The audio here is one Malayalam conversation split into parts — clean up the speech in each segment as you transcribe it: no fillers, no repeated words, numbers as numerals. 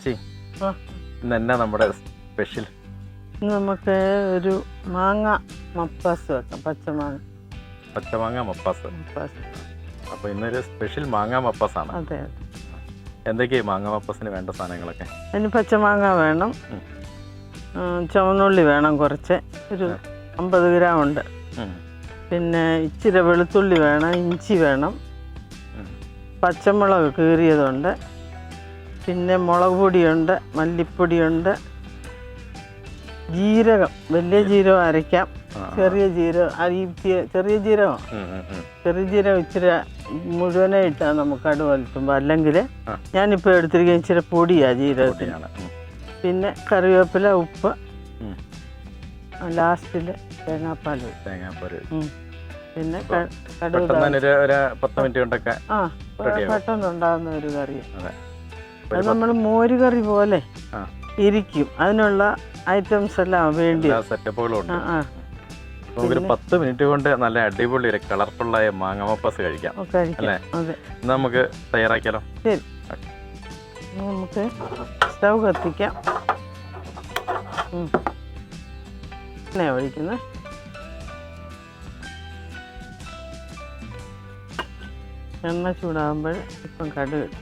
അമ്മച്ചി ഇന്ന് എന്നാ നമ്മുടെ സ്പെഷ്യൽ? നമുക്ക് ഒരു മാങ്ങ മപ്പാസ് വെക്കാം. പച്ചമാങ്ങ മപ്പാസ്. അപ്പോൾ ഇന്നൊരു സ്പെഷ്യൽ മാങ്ങ മപ്പാസാണ്. അതെ. എന്തൊക്കെയാണ് മാങ്ങ മപ്പാസിന് വേണ്ട സാധനങ്ങളൊക്കെ? അതിന് പച്ചമാങ്ങ വേണം, ചുവന്നുള്ളി വേണം കുറച്ച്, ഒരു 50 ഗ്രാം ഉണ്ട്. പിന്നെ ഇച്ചിരി വെളുത്തുള്ളി വേണം, ഇഞ്ചി വേണം, പച്ചമുളക് കീറിയതുണ്ട്, പിന്നെ മുളക് പൊടിയുണ്ട്, മല്ലിപ്പൊടിയുണ്ട്, ജീരകം, വലിയ ജീരകം അരയ്ക്കാം, ചെറിയ ജീരകം ചെറിയ ജീരകം ഇച്ചിരി മുഴുവനെ ഇട്ടാൽ നമുക്ക് കടുക് വലത്തുമ്പോൾ. അല്ലെങ്കിൽ ഞാനിപ്പോൾ എടുത്തിരിക്കുന്ന ഇച്ചിരി പൊടിയാണ് ജീരകത്തിനാണ്. പിന്നെ കറിവേപ്പില, ഉപ്പ്, ലാസ്റ്റിൽ തേങ്ങാപ്പാൽ. പിന്നെ കടുക് പെട്ടെന്നുണ്ടാകുന്ന ഒരു കറി. അത് നമ്മൾ മോര് കറി പോലെ ഇരിക്കും. അതിനുള്ള ഐറ്റംസ് എല്ലാം വേണ്ടി സെറ്റപ്പുകളുണ്ട്. നമുക്കൊരു 10 മിനിറ്റ് കൊണ്ട് നല്ല അടിപൊളി ഒരു കളർഫുള്ളായ മാങ്ങ മപ്പാസ് കഴിക്കാം അല്ലേ? നമുക്ക് തയ്യാറാക്കിയാലോ? ശരി, നമുക്ക് സ്റ്റൗ കത്തിക്കാം. എണ്ണ ഒഴിക്കുന്നത്. എണ്ണ ചൂടാകുമ്പോൾ ഇപ്പം കടുക് ഇടും.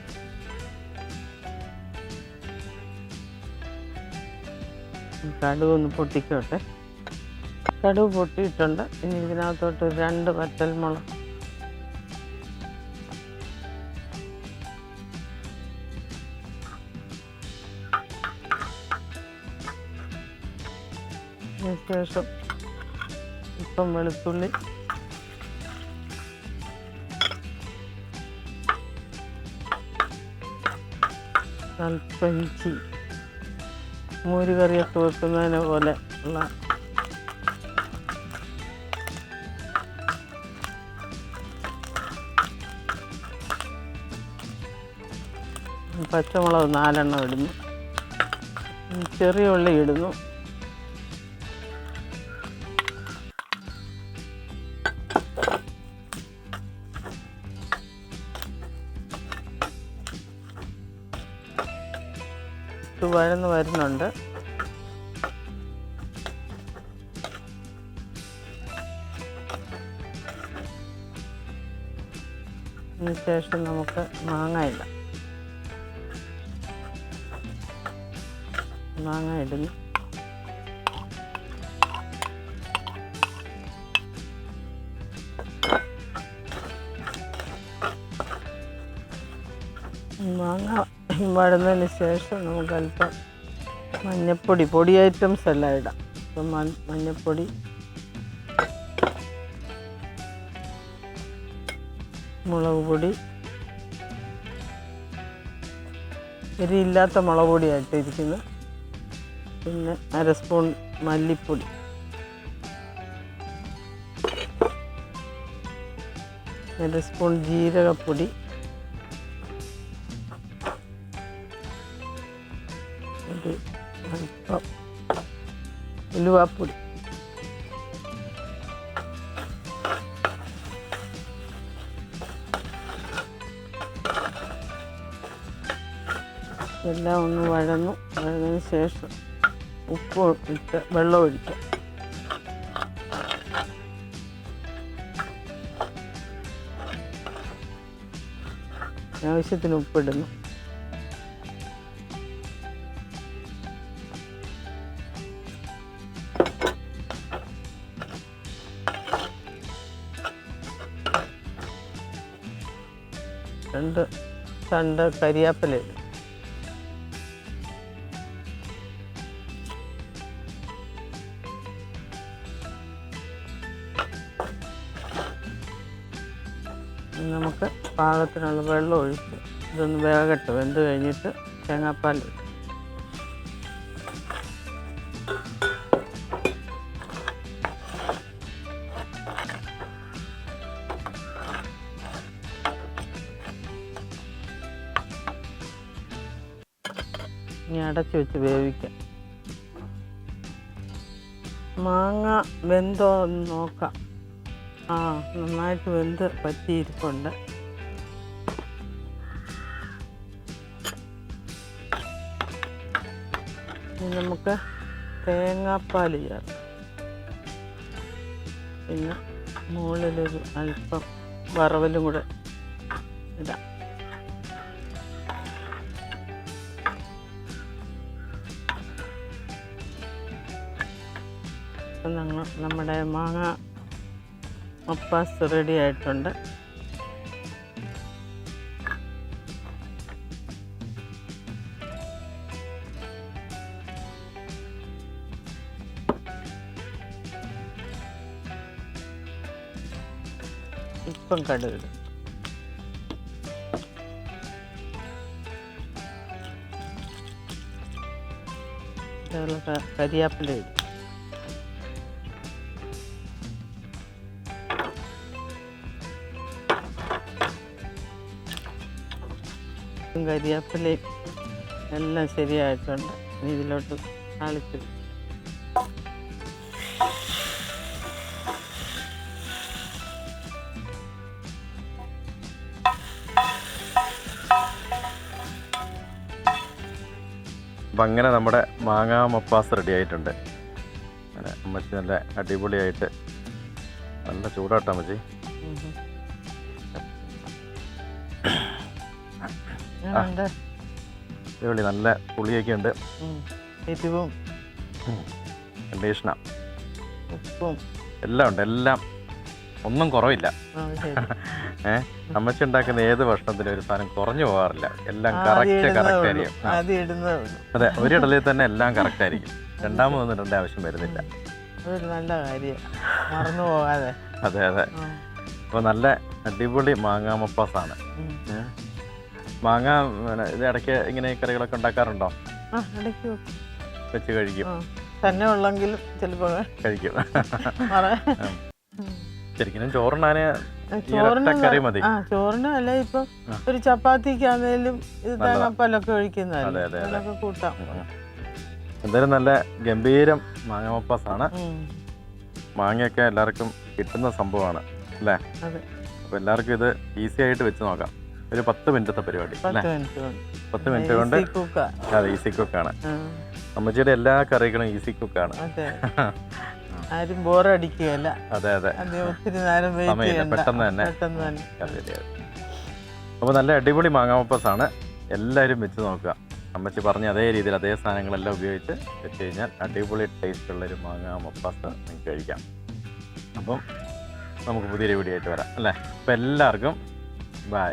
കടുക് ഒന്ന് പൊട്ടിക്കോട്ടെ. കടുക് പൊട്ടിയിട്ടുണ്ട്. ഇനി ഇതിനകത്തോട്ട് 2 വറ്റൽമുളക്, ശേഷം ഇപ്പം വെളുത്തുള്ളി, അല്പം ഇഞ്ചി, മോര് കറിയൊക്കെ വെക്കുന്നതിനെ പോലെ ഉള്ള പച്ചമുളക് 4 എണ്ണം ഇടുന്നു, ചെറിയ ഉള്ളി ഇടുന്നു, വരുന്നുണ്ട്. അതിന് ശേഷം നമുക്ക് മാങ്ങ ഇടാം. മാങ്ങ ഇടുന്നു. മാങ്ങ വഴന്നതിന് ശേഷം നമുക്ക് അല്പം മഞ്ഞൾപ്പൊടി, പൊടി ഐറ്റംസ് എല്ലാം ഇടാം. ഇപ്പം മഞ്ഞൾപ്പൊടി, മുളക് പൊടി, എരിയില്ലാത്ത മുളക് പൊടിയായിട്ടിരിക്കുന്നത്. പിന്നെ 1/2 സ്പൂൺ മല്ലിപ്പൊടി, 1 സ്പൂൺ ജീരകപ്പൊടി, അല്പം ഉലുവാപ്പൊടി, എല്ലാം ഒന്ന് വഴന്നതിന് ശേഷം ഉപ്പ് ഇട്ട് വെള്ളം ഒഴിക്കുക. ആവശ്യത്തിന് ഉപ്പിടുന്നു. രണ്ട് തണ്ട് കരിയാപ്പില ഇടും. നമുക്ക് പാകത്തിനുള്ള വെള്ളം ഒഴിച്ച് ഇതൊന്ന് വേകട്ടെ. വെന്ത് കഴിഞ്ഞിട്ട് തേങ്ങാപ്പാൽ ഇടും. ഇനി അടച്ചു വെച്ച് വേവിക്കാം. മാങ്ങ വെന്തോ എന്ന് നോക്കാം. നന്നായിട്ട് വെന്ത് പറ്റിയിരിപ്പുണ്ട്. ഇനി നമുക്ക് തേങ്ങാപ്പാൽ ചേർക്കാം. പിന്നെ മുകളിലൊരു അല്പം വറവലും കൂടെ ഇടാം. അപ്പം നമ്മുടെ മാങ്ങ മപ്പാസ് റെഡി ആയിട്ടുണ്ട്. ഇപ്പം കടുക് കരിയാപ്പില ഇടും. കരിയാപ്പിലയും എല്ലാം ശരിയായിട്ടുണ്ട്. ഇനി ഇതിലോട്ട് താളിച്ച് അപ്പം അങ്ങനെ നമ്മുടെ മാങ്ങാ മപ്പാസ് റെഡി ആയിട്ടുണ്ട്. അങ്ങനെ അമ്മച്ചി നല്ല അടിപൊളിയായിട്ട് നല്ല ചൂടാട്ടാ അമ്മച്ചി. അടിപൊളി നല്ല പുളിയൊക്കെ ഉണ്ട്. എരിവും കണ്ടീഷന ഉപ്പും എല്ലാം ഉണ്ട്. എല്ലാം ഒന്നും കുറവില്ല. അമ്മച്ചി ഉണ്ടാക്കുന്ന ഏത് ഭക്ഷണത്തിനും ഒരു സാധനം കുറഞ്ഞു പോകാറില്ല. എല്ലാം കറക്റ്റ് ആയിരിക്കും. അതെ, ഒരിടലിൽ തന്നെ എല്ലാം കറക്റ്റ് ആയിരിക്കും. രണ്ടാമതൊന്നും ഇടേണ്ട ആവശ്യം വരുന്നില്ല. നല്ല കാര്യം, മറന്നു പോകാതെ. അതെ അതെ. അപ്പോൾ നല്ല അടിപൊളി മാങ്ങാ മപ്പാസാണ്. മാങ്ങ ഇത് ഇടയ്ക്ക് ഇങ്ങനെ കറികളൊക്കെ ഉണ്ടാക്കാറുണ്ടോ? വെച്ച് കഴിക്കും. തന്നെ ഉള്ളെങ്കിലും ചിലപ്പോൾ കഴിക്കും. ശരിക്കും ചോറിനാന് കറി മതി. ചോറിനും അല്ല, ഇപ്പൊ ഒരു ചപ്പാത്തിക്കാന്നേലും ഇത് തേങ്ങാപ്പാലൊക്കെ ഒഴിക്കുന്നതൊക്കെ കൂട്ടാം. എന്തായാലും നല്ല ഗംഭീരം മാങ്ങ മപ്പാസാണ്. മാങ്ങയൊക്കെ എല്ലാവർക്കും കിട്ടുന്ന സംഭവമാണ് അല്ലേ? അപ്പൊ എല്ലാവർക്കും ഇത് ഈസി ആയിട്ട് വെച്ച് നോക്കാം. ഒരു 10 മിനിറ്റത്തെ പരിപാടി അല്ലേ? 10 മിനിറ്റ് കൊണ്ട്. അതെ, ഈസി കുക്കാണ്. അമ്മച്ചിയുടെ എല്ലാ കറികളും ഈസി കുക്കാണ്. ആരും ബോറടിക്കുകയല്ല. അതെ അതെ, ഒത്തിരി നേരം പെട്ടെന്ന് തന്നെ. അപ്പോൾ നല്ല അടിപൊളി മാങ്ങാ മപ്പാസാണ്. എല്ലാവരും വെച്ച് നോക്കുക. അമ്മച്ചി പറഞ്ഞ അതേ രീതിയിൽ അതേ സാധനങ്ങളെല്ലാം ഉപയോഗിച്ച് വെച്ച് കഴിഞ്ഞാൽ അടിപൊളി ടേസ്റ്റ് ഉള്ളൊരു മാങ്ങാ മപ്പാസ് നിങ്ങൾക്ക് കഴിക്കാം. അപ്പം നമുക്ക് പുതിയൊരു വീഡിയോ ആയിട്ട് വരാം അല്ലേ? അപ്പം എല്ലാവർക്കും ബൈ.